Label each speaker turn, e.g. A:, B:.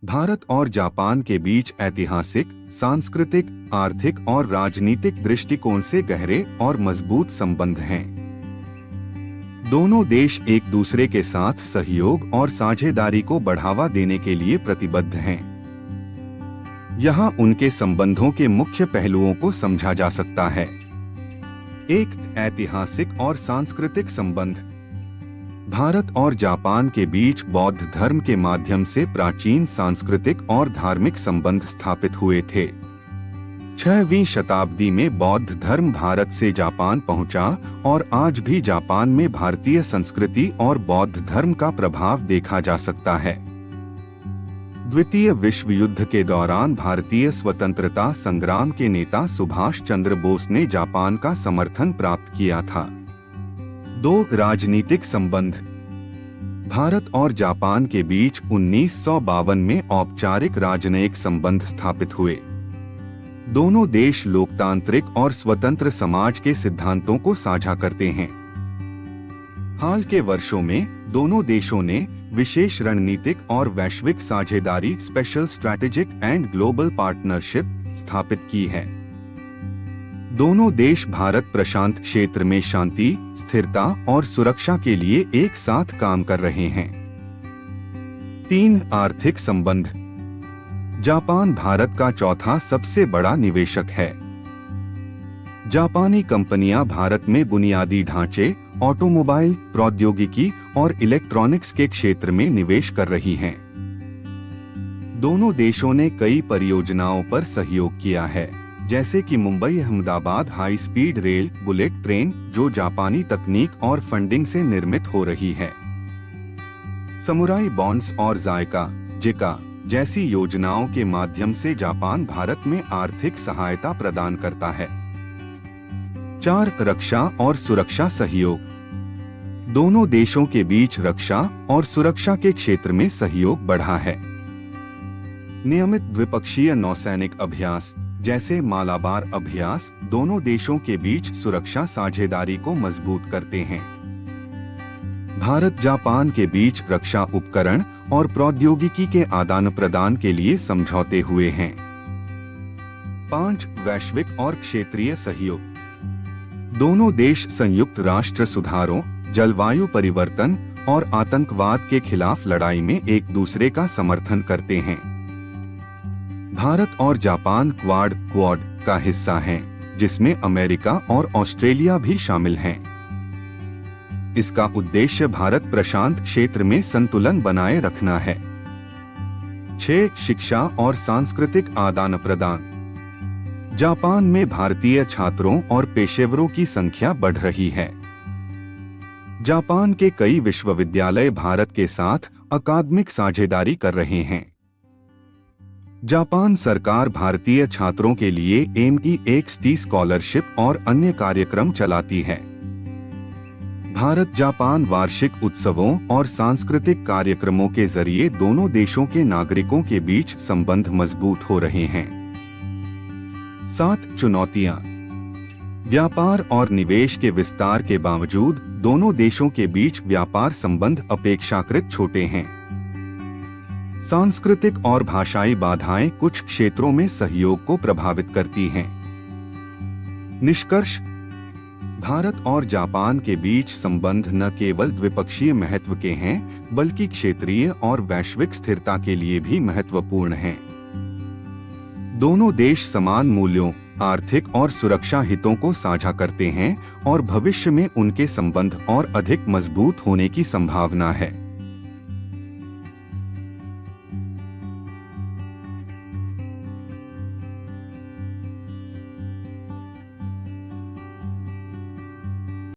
A: भारत और जापान के बीच ऐतिहासिक, सांस्कृतिक, आर्थिक और राजनीतिक दृष्टिकोण से गहरे और मजबूत संबंध हैं। दोनों देश एक दूसरे के साथ सहयोग और साझेदारी को बढ़ावा देने के लिए प्रतिबद्ध हैं। यहाँ उनके संबंधों के मुख्य पहलुओं को समझा जा सकता है। एक, ऐतिहासिक और सांस्कृतिक संबंध। भारत और जापान के बीच बौद्ध धर्म के माध्यम से प्राचीन सांस्कृतिक और धार्मिक संबंध स्थापित हुए थे। 6वीं शताब्दी में बौद्ध धर्म भारत से जापान पहुंचा और आज भी जापान में भारतीय संस्कृति और बौद्ध धर्म का प्रभाव देखा जा सकता है। द्वितीय विश्व युद्ध के दौरान भारतीय स्वतंत्रता संग्राम के नेता सुभाष चंद्र बोस ने जापान का समर्थन प्राप्त किया था। 2, राजनीतिक संबंध। भारत और जापान के बीच 1952 में औपचारिक राजनयिक संबंध स्थापित हुए। दोनों देश लोकतांत्रिक और स्वतंत्र समाज के सिद्धांतों को साझा करते हैं। हाल के वर्षों में दोनों देशों ने विशेष रणनीतिक और वैश्विक साझेदारी special strategic and global partnership स्थापित की है। दोनों देश भारत प्रशांत क्षेत्र में शांति, स्थिरता और सुरक्षा के लिए एक साथ काम कर रहे हैं। 3, आर्थिक संबंध। जापान भारत का चौथा सबसे बड़ा निवेशक है। जापानी कंपनियां भारत में बुनियादी ढांचे, ऑटोमोबाइल, प्रौद्योगिकी और इलेक्ट्रॉनिक्स के क्षेत्र में निवेश कर रही हैं। दोनों देशों ने कई परियोजनाओं पर सहयोग किया है, जैसे कि Mumbai Ahmedabad high speed rail, bullet train, जो जापानी तकनीक और फंडिंग से निर्मित हो रही है। समुराई बॉन्ड्स और जिका जैसी योजनाओं के माध्यम से जापान भारत में आर्थिक सहायता प्रदान करता है। 4, रक्षा और सुरक्षा सहयोग। दोनों देशों के बीच रक्षा और सुरक्षा के क्षेत्र में सहयोग बढ़ा है। नियमित द्विपक्षीय नौसैनिक अभ्यास जैसे मालाबार अभ्यास दोनों देशों के बीच सुरक्षा साझेदारी को मजबूत करते हैं। भारत जापान के बीच रक्षा उपकरण और प्रौद्योगिकी के आदान प्रदान के लिए समझौते हुए हैं। 5, वैश्विक और क्षेत्रीय सहयोग। दोनों देश संयुक्त राष्ट्र सुधारों, जलवायु परिवर्तन और आतंकवाद के खिलाफ लड़ाई में एक दूसरे का समर्थन करते हैं। भारत और जापान क्वाड का हिस्सा हैं, जिसमें अमेरिका और ऑस्ट्रेलिया भी शामिल हैं। इसका उद्देश्य भारत प्रशांत क्षेत्र में संतुलन बनाए रखना है। 6, शिक्षा और सांस्कृतिक आदान प्रदान। जापान में भारतीय छात्रों और पेशेवरों की संख्या बढ़ रही है। जापान के कई विश्वविद्यालय भारत के साथ अकादमिक साझेदारी कर रहे हैं। जापान सरकार भारतीय छात्रों के लिए MEXT स्कॉलरशिप और अन्य कार्यक्रम चलाती है। भारत जापान वार्षिक उत्सवों और सांस्कृतिक कार्यक्रमों के जरिए दोनों देशों के नागरिकों के बीच संबंध मजबूत हो रहे हैं। 7, चुनौतियां। व्यापार और निवेश के विस्तार के बावजूद दोनों देशों के बीच व्यापार संबंध अपेक्षाकृत छोटे हैं। सांस्कृतिक और भाषाई बाधाएं कुछ क्षेत्रों में सहयोग को प्रभावित करती हैं। निष्कर्ष, भारत और जापान के बीच संबंध न केवल द्विपक्षीय महत्व के हैं, बल्कि क्षेत्रीय और वैश्विक स्थिरता के लिए भी महत्वपूर्ण हैं। दोनों देश समान मूल्यों, आर्थिक और सुरक्षा हितों को साझा करते हैं और भविष्य में उनके संबंध और अधिक मजबूत होने की संभावना है।